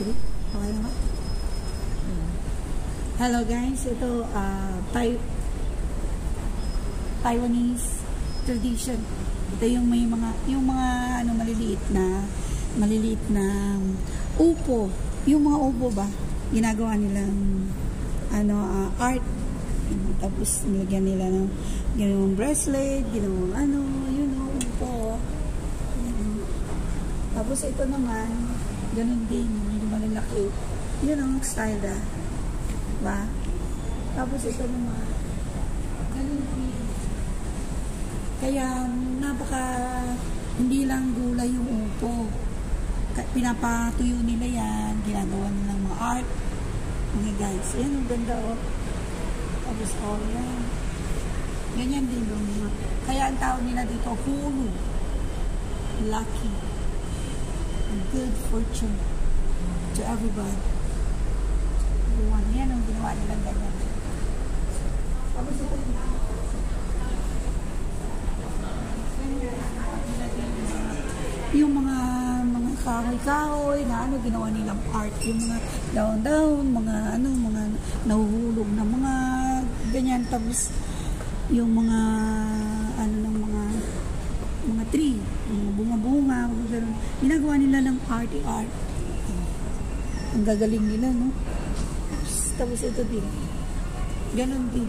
3. Okay naman? Hello guys, ito Taiwanese tradition. Ito yung may mga ano maliliit na upo. Yung mga upo ba? Ginagawa nilang art. Tapos nilagyan nila ng ginawang bracelet, ginawang upo. Tapos ito naman, ganun din, medyo malalaki. Yun ang style na. Diba? Tapos ito naman, ganun din. Kaya, hindi lang gulay yung upo. Pinapatuyo nila yan, ginagawa nilang mga art. Mga guys, yan ang ganda Tapos, yan. Ganyan din yung kaya ang tawag nila dito, hulu. Lucky. Good fortune to everybody. Everyone. Yan ang ginawa nilang ganyan. Tapos ito yung mga kahoy-kahoy na ginawa nilang art, yung mga down, mga nahuhulog na mga ganyan. Tapos yung mga mga tree, mga bunga-bunga, ginagawa nila ng art. Ang gagaling nila, no? Tapos ito din. Ganon din.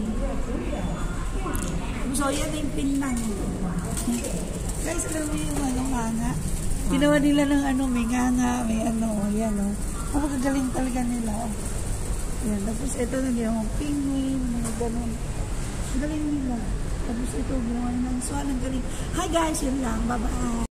So, yan yung pinang. Guys, alam mo yung nganga. Ginawa nila ng may nganga, may yan, Napakagaling talaga nila. Yan. Tapos ito na yung penguin, mga ganon. Galing nila. Tapos ito, ginawa ng swan, ang galing. Hi guys, yun lang. Bye-bye.